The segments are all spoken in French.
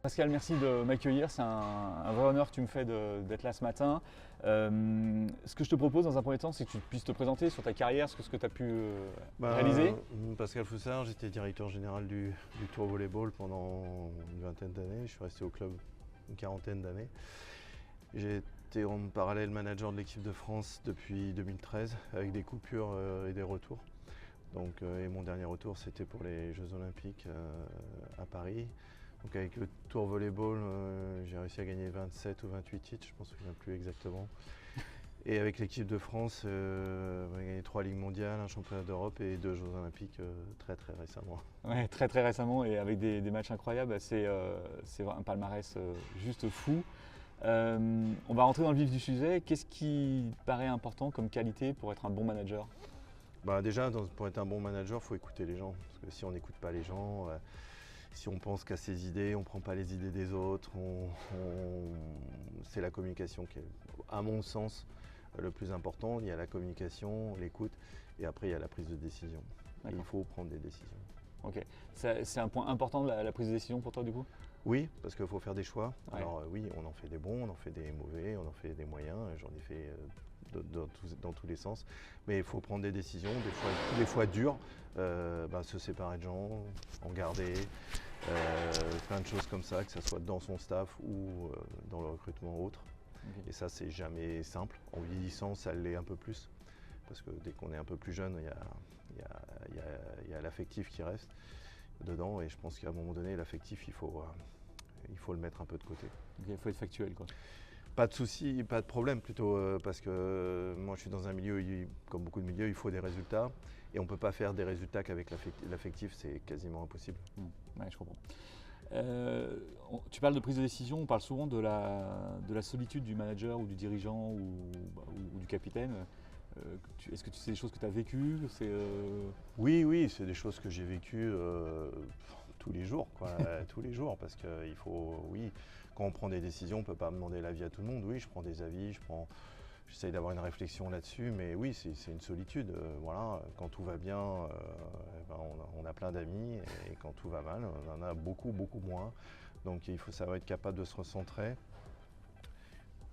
Pascal, merci de m'accueillir. C'est un vrai honneur que tu me fais d'être là ce matin. Ce que je te propose dans un premier temps, c'est que tu puisses te présenter sur ta carrière, ce que tu as pu réaliser. Pascal Foussard, j'étais directeur général du Tour Volleyball pendant une vingtaine d'années. Je suis resté au club une quarantaine d'années. J'ai été en parallèle manager de l'équipe de France depuis 2013 avec des coupures et des retours. Et mon dernier retour, c'était pour les Jeux Olympiques à Paris. Donc avec le Tour Volleyball, j'ai réussi à gagner 27 ou 28 titres, je ne m'en souviens plus exactement. Et avec l'équipe de France, on a gagné 3 Ligues mondiales, un championnat d'Europe et 2 Jeux Olympiques très récemment. Ouais, très récemment et avec des matchs incroyables. C'est un palmarès juste fou. On va rentrer dans le vif du sujet. Qu'est-ce qui te paraît important comme qualité pour être un bon manager? Déjà, pour être un bon manager, il faut écouter les gens. Parce que si on n'écoute pas les gens, si on pense qu'à ses idées, on ne prend pas les idées des autres, c'est la communication qui est, à mon sens, le plus important. Il y a la communication, l'écoute, et après il y a la prise de décision. Et il faut prendre des décisions. Ok. C'est un point important de la prise de décision pour toi du coup? Oui, parce qu'il faut faire des choix. Ouais. Alors oui, on en fait des bons, on en fait des mauvais, on en fait des moyens. J'en ai fait dans tous les sens. Mais il faut prendre des décisions, des fois dures, se séparer de gens, en garder, plein de choses comme ça, que ce soit dans son staff ou dans le recrutement ou autre. Okay. Et ça, c'est jamais simple. En vieillissant, ça l'est un peu plus. Parce que dès qu'on est un peu plus jeune, il y a l'affectif qui reste dedans. Et je pense qu'à un moment donné, l'affectif, il faut le mettre un peu de côté. Il faut être factuel, quoi. Pas de souci, pas de problème plutôt, parce que moi je suis dans un milieu, comme beaucoup de milieux, il faut des résultats. Et on ne peut pas faire des résultats qu'avec l'affectif, c'est quasiment impossible. Ouais, je comprends. Tu parles de prise de décision, on parle souvent de la solitude du manager ou du dirigeant ou du capitaine. Est-ce que c'est des choses que tu as vécues? Oui, c'est des choses que j'ai vécues tous les jours, quoi, tous les jours, parce que quand on prend des décisions, on ne peut pas demander l'avis à tout le monde. Oui, je prends des avis, j'essaye d'avoir une réflexion là-dessus, mais oui, c'est une solitude. Voilà, quand tout va bien, on a plein d'amis, et quand tout va mal, on en a beaucoup moins. Donc il faut savoir être capable de se recentrer.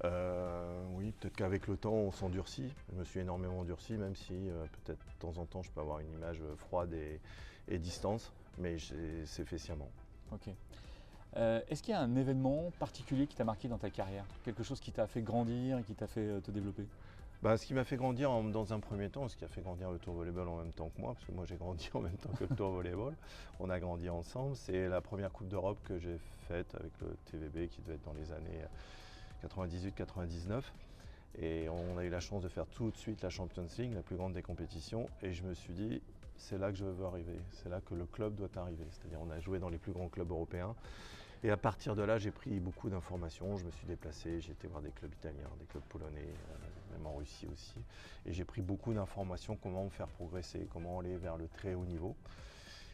Oui, peut-être qu'avec le temps, on s'endurcit. Je me suis énormément endurci, même si peut-être de temps en temps, je peux avoir une image froide et distante, mais c'est fait sciemment. Ok. Est-ce qu'il y a un événement particulier qui t'a marqué dans ta carrière? Quelque chose qui t'a fait grandir et qui t'a fait te développer? Ce qui m'a fait grandir dans un premier temps, ce qui a fait grandir le Tour Volleyball en même temps que moi, parce que moi j'ai grandi en même temps que le Tour Volleyball, on a grandi ensemble, c'est la première Coupe d'Europe que j'ai faite avec le TVB qui devait être dans les années 98-99. Et on a eu la chance de faire tout de suite la Champions League, la plus grande des compétitions, et je me suis dit, c'est là que je veux arriver, c'est là que le club doit arriver. C'est-à-dire on a joué dans les plus grands clubs européens. Et à partir de là, j'ai pris beaucoup d'informations, je me suis déplacé, j'ai été voir des clubs italiens, des clubs polonais, même en Russie aussi. Et j'ai pris beaucoup d'informations, comment me faire progresser, comment aller vers le très haut niveau.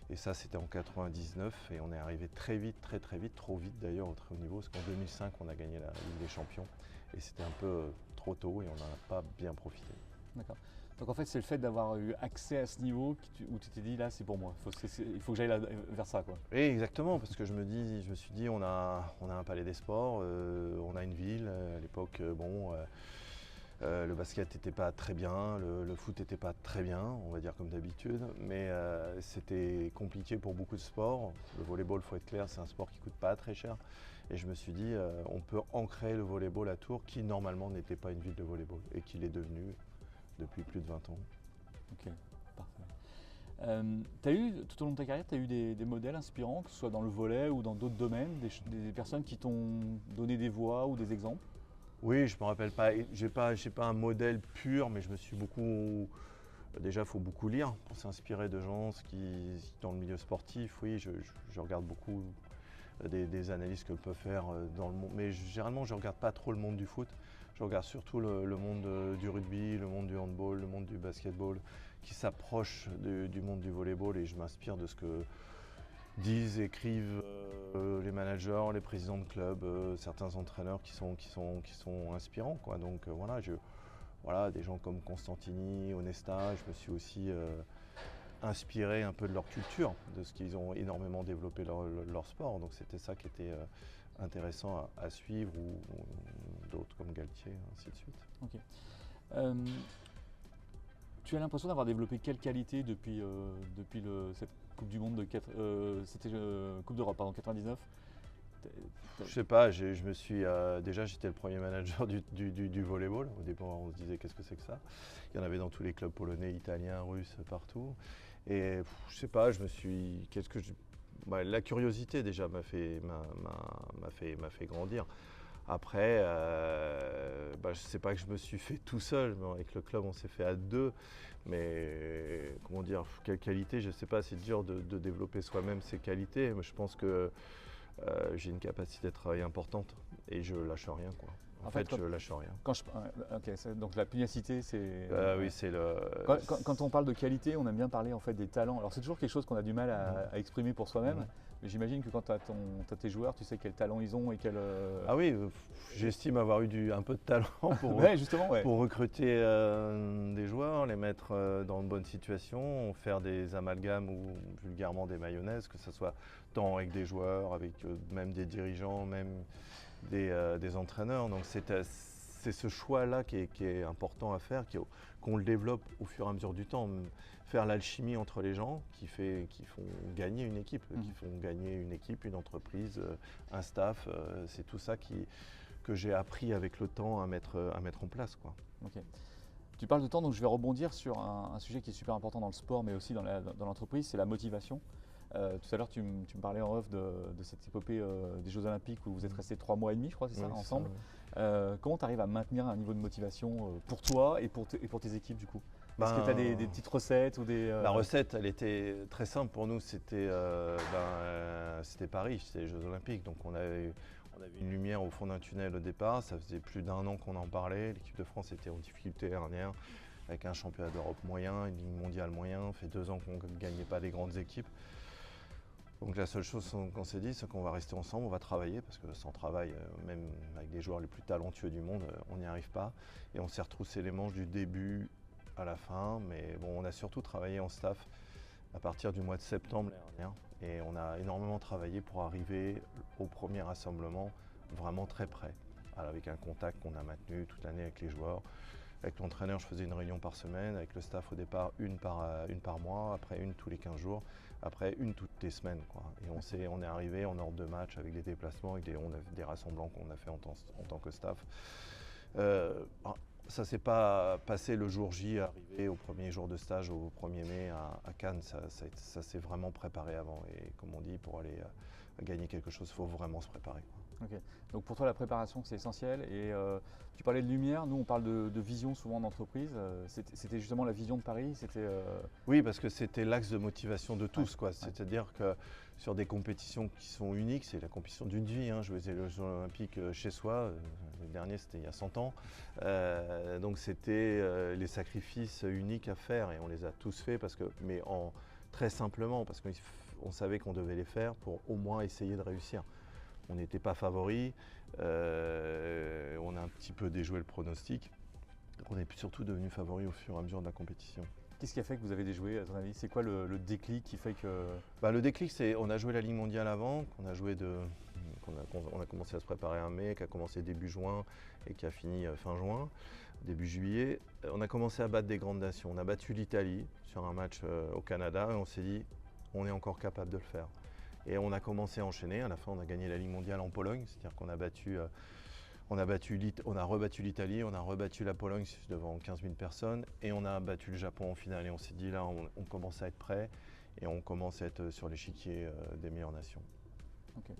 Et ça, c'était en 99 et on est arrivé très vite, très vite, trop vite d'ailleurs au très haut niveau, parce qu'en 2005, on a gagné la Ligue des Champions. Et c'était un peu trop tôt et on n'en a pas bien profité. D'accord. Donc en fait, c'est le fait d'avoir eu accès à ce niveau où tu t'es dit, là, c'est pour moi, il faut que j'aille vers ça, quoi. Oui, exactement, parce que je me suis dit, on a un palais des sports, on a une ville, à l'époque, le basket n'était pas très bien, le foot n'était pas très bien, on va dire comme d'habitude, mais c'était compliqué pour beaucoup de sports. Le volleyball, il faut être clair, c'est un sport qui ne coûte pas très cher. Et je me suis dit, on peut ancrer le volleyball à Tours, qui normalement n'était pas une ville de volleyball, et qui l'est devenu depuis plus de 20 ans. Ok, parfait. Tout au long de ta carrière, tu as eu des modèles inspirants, que ce soit dans le volley ou dans d'autres domaines, des personnes qui t'ont donné des voix ou des exemples? Oui, je me rappelle pas, j'ai pas un modèle pur, mais je me suis beaucoup. Déjà, il faut beaucoup lire pour s'inspirer de gens dans le milieu sportif. Oui, je regarde beaucoup des analyses que peuvent faire dans le monde, mais généralement, je ne regarde pas trop le monde du foot. Je regarde surtout le monde du rugby, le monde du handball, le monde du basketball, qui s'approche du monde du volleyball, et je m'inspire de ce que disent, écrivent les managers, les présidents de clubs, certains entraîneurs qui sont inspirants, quoi. Donc voilà, des gens comme Constantini, Onesta, je me suis aussi inspiré un peu de leur culture, de ce qu'ils ont énormément développé leur sport. Donc c'était ça qui était intéressant à suivre, ou d'autres comme Galtier, ainsi de suite. Ok. Tu as l'impression d'avoir développé quelle qualité depuis, cette Coupe du Monde c'était Coupe d'Europe, pardon, 99. Je sais pas, je me suis déjà j'étais le premier manager du volleyball. Au départ, on se disait qu'est-ce que c'est que ça. Il y en avait dans tous les clubs polonais, italiens, russes, partout. Et je sais pas, la curiosité déjà m'a fait grandir. Après, je sais pas que je me suis fait tout seul, mais avec le club on s'est fait à deux. Mais comment dire, quelle qualité, je sais pas, c'est dur de développer soi-même ses qualités. Mais je pense que j'ai une capacité de travail importante et je lâche rien, quoi. En fait, je lâche rien. Donc la pugnacité, c'est. Oui, c'est le. Quand on parle de qualité, on aime bien parler en fait des talents. Alors c'est toujours quelque chose qu'on a du mal à exprimer pour soi-même. Mais j'imagine que quand tu as tes joueurs, tu sais quel talent ils ont et quel. Ah oui, j'estime avoir eu un peu de talent pour, pour recruter des joueurs, les mettre dans de bonnes situations, faire des amalgames ou vulgairement des mayonnaises, que ce soit tant avec des joueurs, avec même des dirigeants, même des entraîneurs. Donc c'est ce choix-là qui est important à faire, qu'on le développe au fur et à mesure du temps. Faire l'alchimie entre les gens qui font gagner une équipe, une entreprise, un staff. C'est tout ça que j'ai appris avec le temps à mettre en place, quoi. Okay. Tu parles de temps, donc je vais rebondir sur un sujet qui est super important dans le sport, mais aussi dans l'entreprise, c'est la motivation. Tout à l'heure, tu me parlais en off de cette épopée des Jeux Olympiques où vous êtes restés 3 mois et demi, je crois, c'est ça, ensemble. Ça, comment tu arrives à maintenir un niveau de motivation pour toi et pour tes équipes, du coup? Est-ce que tu as des petites recettes ou des… La recette, elle était très simple pour nous. C'était Paris, c'était les Jeux Olympiques. Donc on avait une lumière au fond d'un tunnel au départ. Ça faisait plus d'1 an qu'on en parlait. L'équipe de France était en difficulté dernière, avec un championnat d'Europe moyen, une ligue mondiale moyen. Ça fait 2 ans qu'on ne gagnait pas les grandes équipes. Donc la seule chose qu'on s'est dit, c'est qu'on va rester ensemble, on va travailler, parce que sans travail, même avec les joueurs les plus talentueux du monde, on n'y arrive pas. Et on s'est retroussé les manches du début à la fin, mais bon, on a surtout travaillé en staff à partir du mois de septembre l'année dernière. Et on a énormément travaillé pour arriver au premier rassemblement vraiment très près, avec un contact qu'on a maintenu toute l'année avec les joueurs. Avec l'entraîneur, je faisais une réunion par semaine, avec le staff au départ une par mois, après une tous les 15 jours, après une toutes les semaines, quoi. Et on est arrivé en ordre de match avec des déplacements, avec des rassemblements qu'on a fait en tant que staff. Ça ne s'est pas passé le jour J, arrivé au premier jour de stage au 1er mai à Cannes. Ça s'est vraiment préparé avant. Et comme on dit, pour aller gagner quelque chose, il faut vraiment se préparer, quoi. Ok. Donc pour toi, la préparation, c'est essentiel. Et tu parlais de lumière. Nous, on parle de vision souvent en entreprise. C'était justement la vision de Paris. Oui, parce que c'était l'axe de motivation de tous, quoi. C'est-à-dire que sur des compétitions qui sont uniques, c'est la compétition d'une vie, hein. Jouer les Jeux Olympiques chez soi, le dernier c'était il y a 100 ans. Donc c'était les sacrifices uniques à faire, et on les a tous faits, mais très simplement, parce qu'on savait qu'on devait les faire pour au moins essayer de réussir. On n'était pas favoris, on a un petit peu déjoué le pronostic. On est surtout devenus favoris au fur et à mesure de la compétition. Qu'est-ce qui a fait que vous avez déjoué, à ton avis? C'est quoi le déclic qui fait que… Le déclic, c'est on a joué la Ligue mondiale avant, on a commencé à se préparer en mai, qui a commencé début juin et qui a fini fin juin, début juillet. On a commencé à battre des grandes nations. On a battu l'Italie sur un match au Canada et on s'est dit on est encore capable de le faire. Et on a commencé à enchaîner. À la fin, on a gagné la Ligue mondiale en Pologne, c'est-à-dire qu'on a rebattu l'Italie, on a rebattu la Pologne devant 15 000 personnes et on a battu le Japon en finale. Et on s'est dit là, on commence à être prêt et on commence à être sur l'échiquier des meilleures nations. Okay.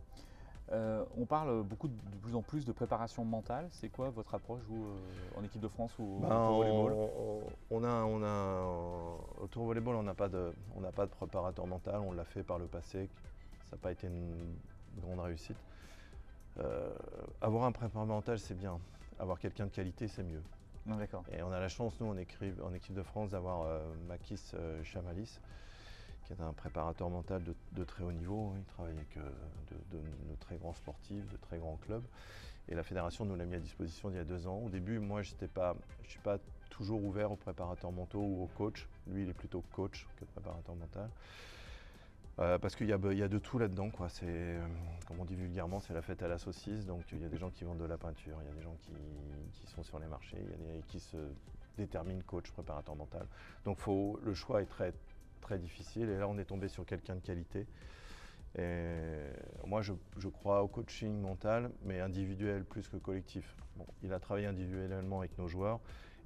On parle de plus en plus de préparation mentale. C'est quoi votre approche, vous, en équipe de France ou au volleyball? Au tour volleyball, on n'a pas de préparateur mental. On l'a fait par le passé. Ça n'a pas été une grande réussite. Avoir un préparateur mental, c'est bien. Avoir quelqu'un de qualité, c'est mieux. Non, d'accord. Et on a la chance, nous, en équipe de France, d'avoir Makis Chamalis, qui est un préparateur mental de très haut niveau. Il travaille avec de très grands sportifs, de très grands clubs. Et la fédération nous l'a mis à disposition il y a 2 ans. Au début, moi, je ne suis pas toujours ouvert aux préparateurs mentaux ou aux coachs. Lui, il est plutôt coach que préparateur mental. Parce qu'il y a de tout là-dedans, quoi. Comme on dit vulgairement, c'est la fête à la saucisse. Donc il y a des gens qui vendent de la peinture, il y a des gens qui sont sur les marchés, il y a des qui se déterminent coach, préparateur mental. Donc le choix est très, très difficile. Et là, on est tombé sur quelqu'un de qualité. Et moi, je crois au coaching mental, mais individuel plus que collectif. Bon, il a travaillé individuellement avec nos joueurs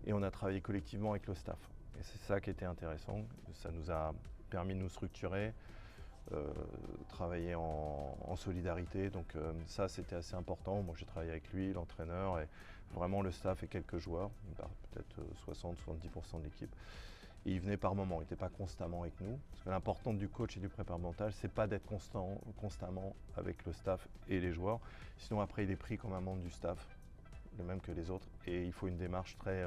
et on a travaillé collectivement avec le staff. Et c'est ça qui était intéressant. Ça nous a permis de nous structurer. Travailler en solidarité, donc ça c'était assez important. Moi j'ai travaillé avec lui, l'entraîneur et vraiment le staff et quelques joueurs, peut-être 60-70% de l'équipe. Et il venait par moment, il n'était pas constamment avec nous. Parce que l'important du coach et du préparateur mental, c'est pas d'être constamment avec le staff et les joueurs. Sinon après il est pris comme un membre du staff, le même que les autres. Et il faut une démarche très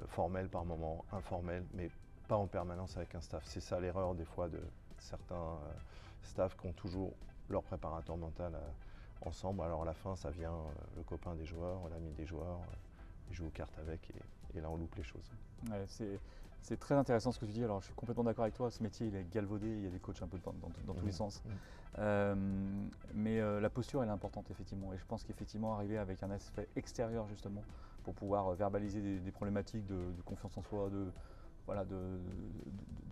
formelle par moment, informelle, mais pas en permanence avec un staff. C'est ça l'erreur des fois de certains staffs qui ont toujours leur préparateur mental ensemble. Alors à la fin, ça vient le copain des joueurs, l'ami des joueurs, il joue aux cartes avec et là on loupe les choses. Ouais, c'est très intéressant ce que tu dis. Alors je suis complètement d'accord avec toi, ce métier il est galvaudé, il y a des coachs un peu dans tous les sens. Mais la posture elle est importante effectivement et je pense qu'effectivement arriver avec un aspect extérieur justement pour pouvoir verbaliser des problématiques de confiance en soi, de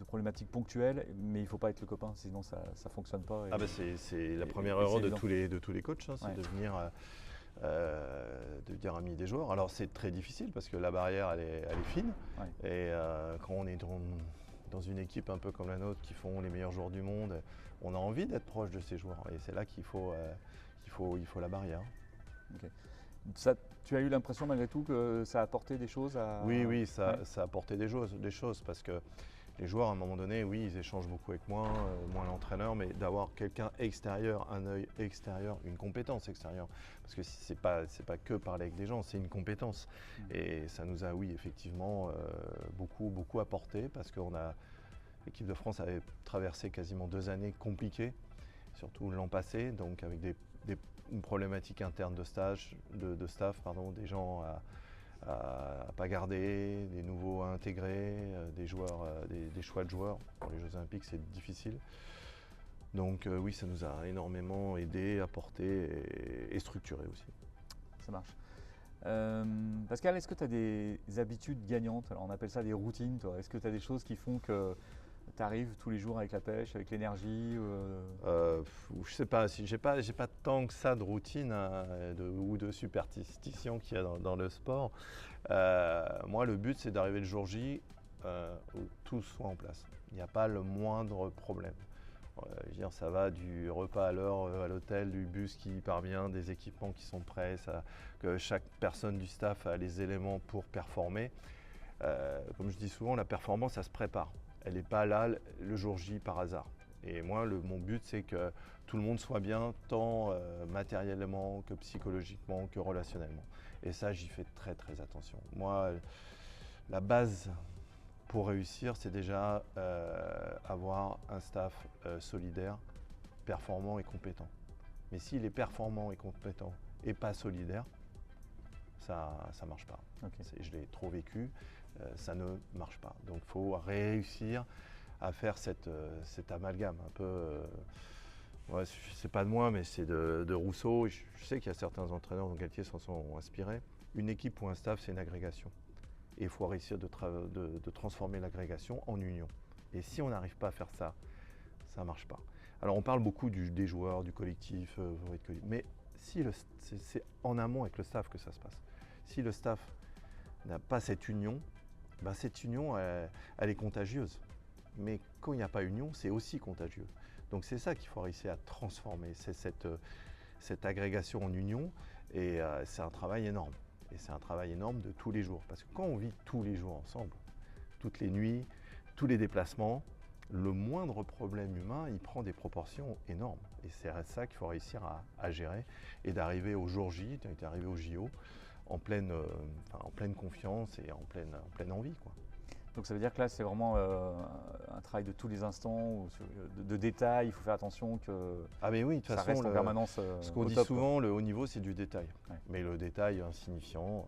problématiques ponctuelles, mais il ne faut pas être le copain, sinon ça ne fonctionne pas. C'est la première erreur de tous les coachs, hein, c'est de venir de dire ami des joueurs. Alors c'est très difficile parce que la barrière elle est fine et quand on est dans une équipe un peu comme la nôtre qui font les meilleurs joueurs du monde, on a envie d'être proche de ces joueurs et c'est là qu'il faut la barrière. Okay. Tu as eu l'impression malgré tout que ça a apporté des choses Oui, ça a apporté des choses parce que les joueurs à un moment donné, oui, ils échangent beaucoup avec moi l'entraîneur, mais d'avoir quelqu'un extérieur, un œil extérieur, une compétence extérieure, parce que c'est pas que parler avec des gens, c'est une compétence. Et ça nous a, oui, effectivement, beaucoup apporté parce que l'équipe de France avait traversé quasiment 2 années compliquées, surtout l'an passé, donc avec une problématique interne de staff, des gens à pas garder, des nouveaux à intégrer, des choix de joueurs. Pour les Jeux Olympiques, c'est difficile. Donc oui, ça nous a énormément aidé, apporté et structuré aussi. Ça marche. Pascal, est-ce que tu as des habitudes gagnantes? Alors on appelle ça des routines, toi. Est-ce que tu as des choses qui font que tu arrives tous les jours avec la pêche, avec l'énergie Je sais pas, j'ai pas tant que ça de routine ou de superstition qu'il y a dans le sport. Moi, le but, c'est d'arriver le jour J où tout soit en place. Il n'y a pas le moindre problème. Je veux dire, ça va du repas à l'heure à l'hôtel, du bus qui parvient, des équipements qui sont prêts, que chaque personne du staff a les éléments pour performer. Comme je dis souvent, la performance, ça se prépare. Elle n'est pas là le jour J par hasard. Et moi, mon but, c'est que tout le monde soit bien, tant matériellement que psychologiquement que relationnellement. Et ça, j'y fais très très attention. Moi, la base pour réussir, c'est déjà avoir un staff solidaire, performant et compétent. Mais s'il est performant et compétent et pas solidaire, ça ne marche pas. Okay. Je l'ai trop vécu, ça ne marche pas. Donc il faut réussir à faire cet amalgame un peu. C'est pas de moi, mais c'est de Rousseau. Je sais qu'il y a certains entraîneurs dont Galtier s'en sont inspirés. Une équipe ou un staff, c'est une agrégation. Et il faut réussir de transformer l'agrégation en union. Et si on n'arrive pas à faire ça, ça ne marche pas. Alors on parle beaucoup des joueurs, du collectif, mais c'est en amont avec le staff que ça se passe. Si le staff n'a pas cette union, cette union, elle est contagieuse. Mais quand il n'y a pas union, c'est aussi contagieux. Donc c'est ça qu'il faut réussir à transformer, c'est cette agrégation en union. Et c'est un travail énorme. Et c'est un travail énorme de tous les jours. Parce que quand on vit tous les jours ensemble, toutes les nuits, tous les déplacements, le moindre problème humain, il prend des proportions énormes. Et c'est ça qu'il faut réussir à gérer et d'arriver au jour J, d'arriver au JO, en pleine confiance et en pleine envie, quoi. Donc ça veut dire que là, c'est vraiment un travail de tous les instants, de détails. Il faut faire attention que Ah mais oui, de toute ça façon, reste en permanence ce qu'on au dit top, souvent, le haut niveau, c'est du détail. Ouais. Mais le détail insignifiant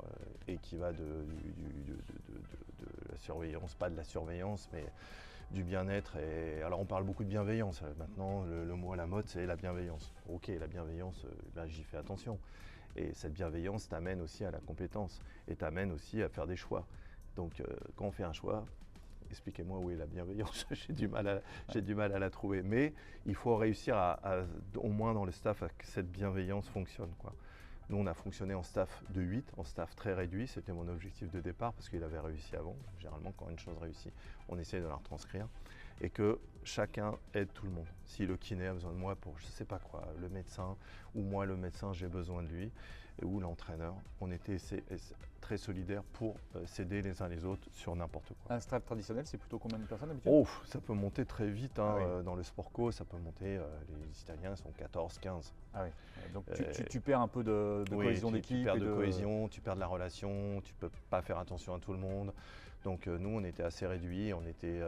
et qui va de la surveillance, pas de la surveillance, mais du bien-être. Et alors on parle beaucoup de bienveillance. Maintenant, le mot à la mode, c'est la bienveillance. Ok, la bienveillance, là, j'y fais attention. Et cette bienveillance t'amène aussi à la compétence et t'amène aussi à faire des choix. Donc quand on fait un choix, expliquez-moi où est la bienveillance, j'ai du mal à la trouver. Mais il faut réussir au moins dans le staff, à que cette bienveillance fonctionne, quoi. Nous, on a fonctionné en staff de 8, en staff très réduit. C'était mon objectif de départ parce qu'il avait réussi avant. Généralement, quand une chose réussit, on essaie de la retranscrire. Et que chacun aide tout le monde. Si le kiné a besoin de moi pour je ne sais pas quoi, le médecin, ou moi le médecin j'ai besoin de lui, ou l'entraîneur, on était très solidaires pour s'aider les uns les autres sur n'importe quoi. Un staff traditionnel, c'est plutôt combien de personnes d'habitude? Oh, ça peut monter très vite, hein, Ah oui. dans le sport co, ça peut monter, les Italiens sont 14, 15. Ah oui. Donc tu perds un peu de Oui, cohésion d'équipe. tu perds de cohésion, tu perds de la relation, tu peux pas faire attention à tout le monde. Donc nous, on était assez réduits, on était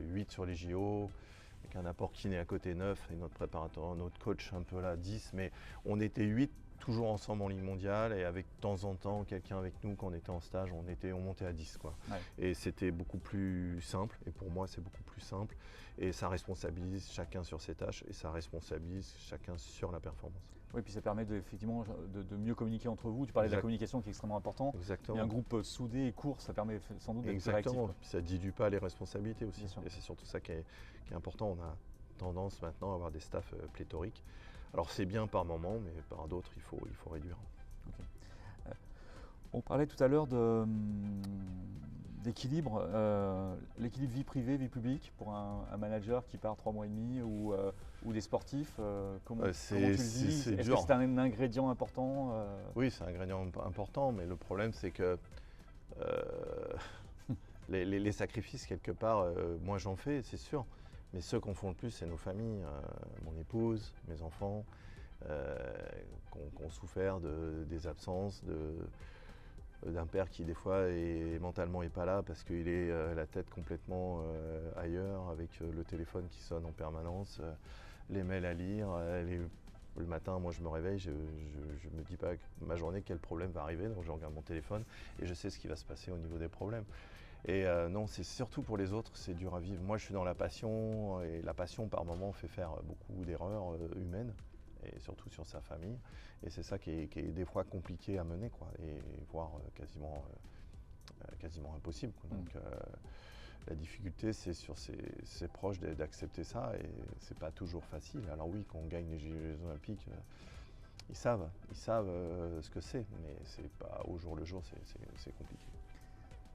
8 sur les JO, avec un apport kiné à côté 9 et notre préparateur, notre coach un peu là 10, mais on était 8 toujours ensemble en Ligue mondiale et avec de temps en temps quelqu'un avec nous quand on était en stage, on montait à 10 quoi. Ouais. Et c'était beaucoup plus simple et pour moi c'est beaucoup plus simple et ça responsabilise chacun sur ses tâches et ça responsabilise chacun sur la performance. Oui, puis ça permet effectivement de mieux communiquer entre vous. Tu parlais de la communication qui est extrêmement importante. Exactement. Et un groupe soudé et court, ça permet sans doute d'être plus réactif. Exactement, puis ça ne dilue pas les responsabilités aussi. Bien sûr. Et c'est surtout ça qui est important. On a tendance maintenant à avoir des staffs pléthoriques. Alors c'est bien par moment, mais par d'autres, il faut réduire. Okay. On parlait tout à l'heure d'équilibre, l'équilibre vie privée, vie publique pour un manager qui part 3 mois et demi ou des sportifs, comment tu le vis? C'est Est-ce dur. que c'est un ingrédient important? Oui, c'est un ingrédient important, mais le problème c'est que les sacrifices quelque part, moi j'en fais, c'est sûr. Mais ceux qu'on font le plus, c'est nos familles, mon épouse, mes enfants, qui ont souffert des absences, d'un père qui des fois mentalement n'est pas là parce qu'il est la tête complètement ailleurs, avec le téléphone qui sonne en permanence, les mails à lire. Le matin, moi je me réveille, je me dis pas ma journée quel problème va arriver, donc je regarde mon téléphone et je sais ce qui va se passer au niveau des problèmes. Et non, c'est surtout pour les autres, c'est dur à vivre. Moi, je suis dans la passion, et la passion, par moment, fait faire beaucoup d'erreurs humaines, et surtout sur sa famille. Et c'est ça qui est des fois compliqué à mener, quoi, et voire quasiment impossible, quoi. Donc, la difficulté, c'est sur ses proches d'accepter ça, et c'est pas toujours facile. Alors oui, quand on gagne les Jeux Olympiques, ils savent ce que c'est, mais c'est pas au jour le jour, c'est compliqué.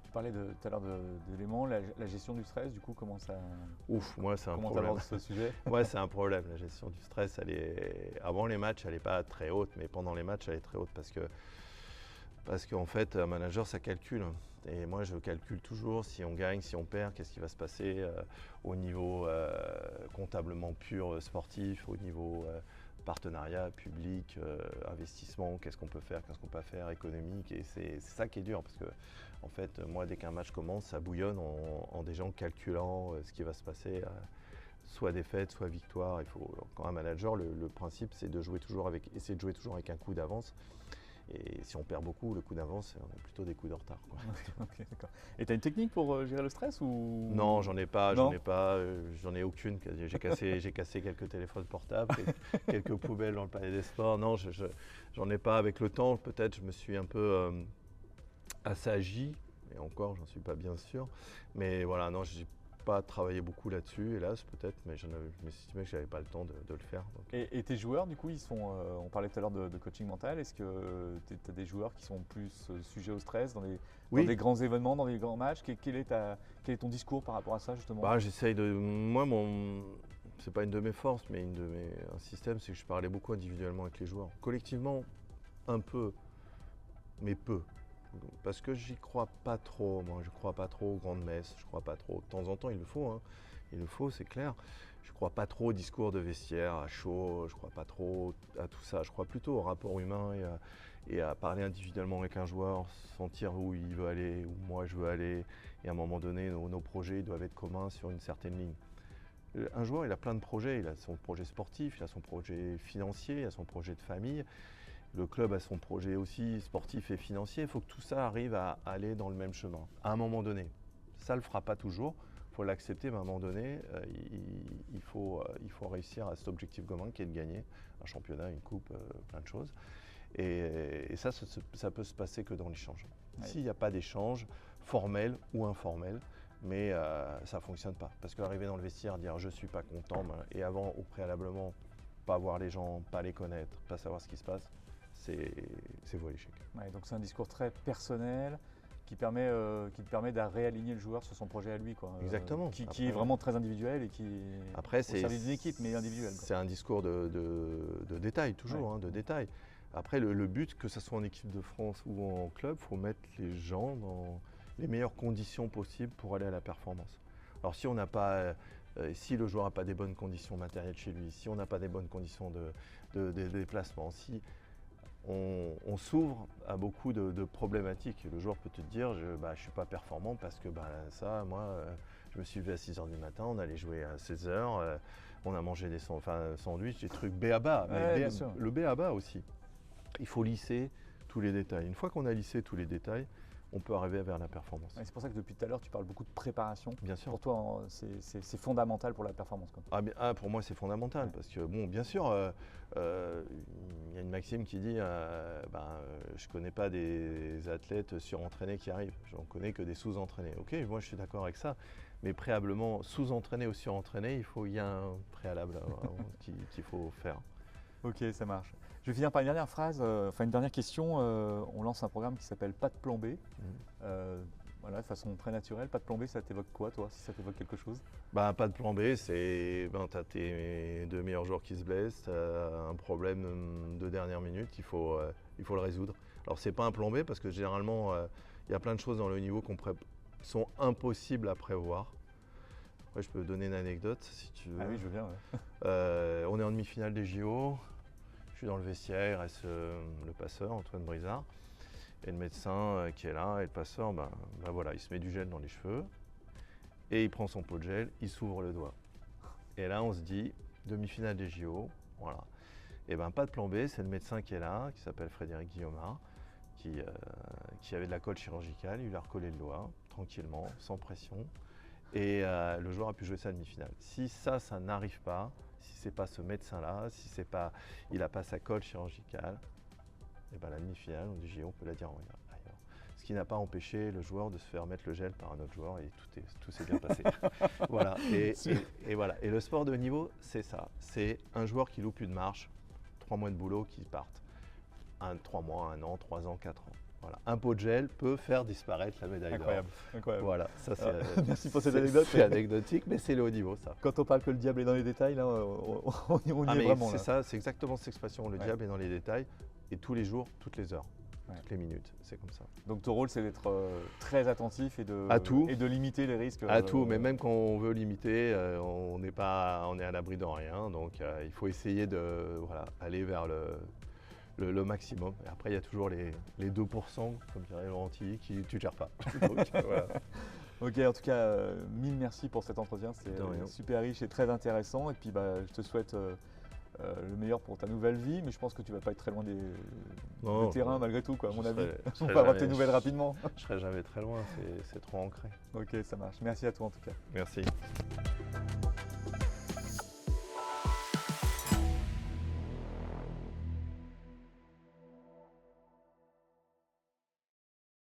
Tu parlais tout à l'heure d'éléments, la gestion du stress, du coup, comment ça. Ouf, moi c'est un comment problème. Comment tu abordes ce sujet? Ouais, c'est un problème. La gestion du stress, avant les matchs, elle n'est pas très haute, mais pendant les matchs, elle est très haute parce qu'en fait, un manager, ça calcule. Et moi, je calcule toujours si on gagne, si on perd, qu'est-ce qui va se passer au niveau comptablement pur sportif, au niveau partenariat public, investissement, qu'est-ce qu'on peut faire, qu'est-ce qu'on peut pas faire, économique. Et c'est ça qui est dur parce que, en fait, moi, dès qu'un match commence, ça bouillonne en des gens calculant ce qui va se passer. Soit défaite, soit victoire. Quand un manager, le principe, c'est de essayer de jouer toujours avec un coup d'avance. Et si on perd beaucoup, le coup d'avance, on a plutôt des coups de retard, quoi. Okay, d'accord. Et tu as une technique pour gérer le stress ou... Non, j'en ai aucune. J'ai cassé quelques téléphones portables, quelques poubelles dans le palais des sports. Non, j'en ai pas. Avec le temps, peut-être, je me suis un peu assagi, et encore, j'en suis pas bien sûr. Mais voilà, non, j'ai pas travaillé beaucoup là-dessus, hélas peut-être, mais je m'estimais que j'avais pas le temps de le faire. Donc. Et tes joueurs, du coup, ils sont. On parlait tout à l'heure de coaching mental. Est-ce que tu as des joueurs qui sont plus sujets au stress dans des grands événements, dans des grands matchs? Quel est ton discours par rapport à ça, justement? J'essaye de. Moi, c'est pas une de mes forces, mais un système, c'est que je parlais beaucoup individuellement avec les joueurs. Collectivement, un peu, mais peu. Parce que j'y crois pas trop, moi je crois pas trop aux grandes messes, je crois pas trop. De temps en temps il le faut, hein. Il le faut, c'est clair. Je crois pas trop au discours de vestiaire, à chaud, je crois pas trop à tout ça. Je crois plutôt au rapport humain et à parler individuellement avec un joueur, sentir où il veut aller, où moi je veux aller. Et à un moment donné, nos projets doivent être communs sur une certaine ligne. Un joueur, il a plein de projets. Il a son projet sportif, il a son projet financier, il a son projet de famille. Le club a son projet aussi sportif et financier. Il faut que tout ça arrive à aller dans le même chemin, à un moment donné. Ça ne le fera pas toujours. Il faut l'accepter, mais à un moment donné, il faut réussir à cet objectif commun qui est de gagner un championnat, une coupe, plein de choses. Et ça peut se passer que dans l'échange. Ouais. S'il n'y a pas d'échange, formel ou informel, mais ça ne fonctionne pas. Parce qu'arriver dans le vestiaire, dire je ne suis pas content, et avant, au préalablement, pas voir les gens, pas les connaître, pas savoir ce qui se passe, c'est voué à l'échec. Ouais, donc c'est un discours très personnel qui te permet de réaligner le joueur sur son projet à lui, quoi. Exactement. Qui est vraiment très individuel et qui Après, au service d'une équipe, mais individuel. C'est un discours de détail, toujours, Ouais. de détail. Après, le but, que ce soit en équipe de France ou en club, il faut mettre les gens dans les meilleures conditions possibles pour aller à la performance. Alors si on n'a pas, si le joueur n'a pas des bonnes conditions matérielles chez lui, si on n'a pas des bonnes conditions de déplacement, si on s'ouvre à beaucoup de problématiques. Et le joueur peut te dire, je ne suis pas performant parce que ça, moi, je me suis levé à 6 h du matin, on allait jouer à 16 h, on a mangé des sandwichs, des trucs B.A.-ba. Ouais, Le B.A.-ba aussi. Il faut lisser tous les détails. Une fois qu'on a lissé tous les détails, on peut arriver vers la performance. Ouais, c'est pour ça que depuis tout à l'heure, tu parles beaucoup de préparation. Bien sûr. Pour toi, c'est fondamental pour la performance, quoi. Pour moi, c'est fondamental. Ouais. Parce que, bon, bien sûr, il y a une maxime qui dit je ne connais pas des athlètes surentraînés qui arrivent. J'en connais que des sous-entraînés. Ok, moi, je suis d'accord avec ça. Mais préalablement, sous-entraîné ou surentraîné, il y a un préalable qu'il faut faire. Ok, ça marche. Je vais finir par une dernière phrase, une dernière question. On lance un programme qui s'appelle Pas de plan B. Voilà, de façon très naturelle. Pas de plan B, ça t'évoque quoi, toi, si ça t'évoque quelque chose? Pas de plan B, c'est tu as tes 2 meilleurs joueurs qui se blessent, tu as un problème de dernière minute, il faut le résoudre. Alors c'est pas un plan B parce que généralement, il y a plein de choses dans le haut niveau qui sont impossibles à prévoir. Après, je peux donner une anecdote si tu veux. Ah oui, je veux bien. Ouais. On est en demi-finale des JO, je suis dans le vestiaire, il reste le passeur, Antoine Brizard, et le médecin qui est là, et le passeur, voilà, il se met du gel dans les cheveux, et il prend son pot de gel, il s'ouvre le doigt. Et là, on se dit, demi-finale des JO, voilà. Et pas de plan B, c'est le médecin qui est là, qui s'appelle Frédéric Guillaumard, qui avait de la colle chirurgicale, il lui a recollé le doigt, tranquillement, sans pression. Et le joueur a pu jouer sa demi-finale. Si ça n'arrive pas, si c'est pas ce médecin-là, si il n'a pas sa colle chirurgicale, et la demi-finale, on dit on peut la dire ailleurs. Ce qui n'a pas empêché le joueur de se faire mettre le gel par un autre joueur et tout s'est bien passé. Voilà. Et voilà. Et le sport de haut niveau, c'est ça. C'est un joueur qui loupe une marche, 3 mois de boulot qui partent. 3 mois, 1 an, 3 ans, 4 ans. Voilà. Un pot de gel peut faire disparaître la médaille d'or. Incroyable. Voilà, ça c'est. Merci pour cette anecdote. C'est anecdotique, mais c'est le haut niveau, ça. Quand on parle que le diable est dans les détails, là, on y est vraiment. C'est ça, c'est exactement cette expression. Le diable est dans les détails, et tous les jours, toutes les heures, toutes les minutes, c'est comme ça. Donc ton rôle, c'est d'être très attentif à tout, et de limiter les risques. À tout, mais même quand on veut limiter, on est à l'abri de rien. Donc il faut essayer de aller vers le maximum. Et après, il y a toujours les 2%, comme dirait Laurent Tilly, qui tu ne gères pas. Donc, voilà. Ok, en tout cas, mille merci pour cet entretien. C'était super riche et très intéressant. Et puis, je te souhaite le meilleur pour ta nouvelle vie, mais je pense que tu ne vas pas être très loin des terrains malgré tout, quoi, à mon avis. On va avoir tes nouvelles rapidement. Je ne serai jamais très loin, c'est trop ancré. Ok, ça marche. Merci à toi en tout cas. Merci.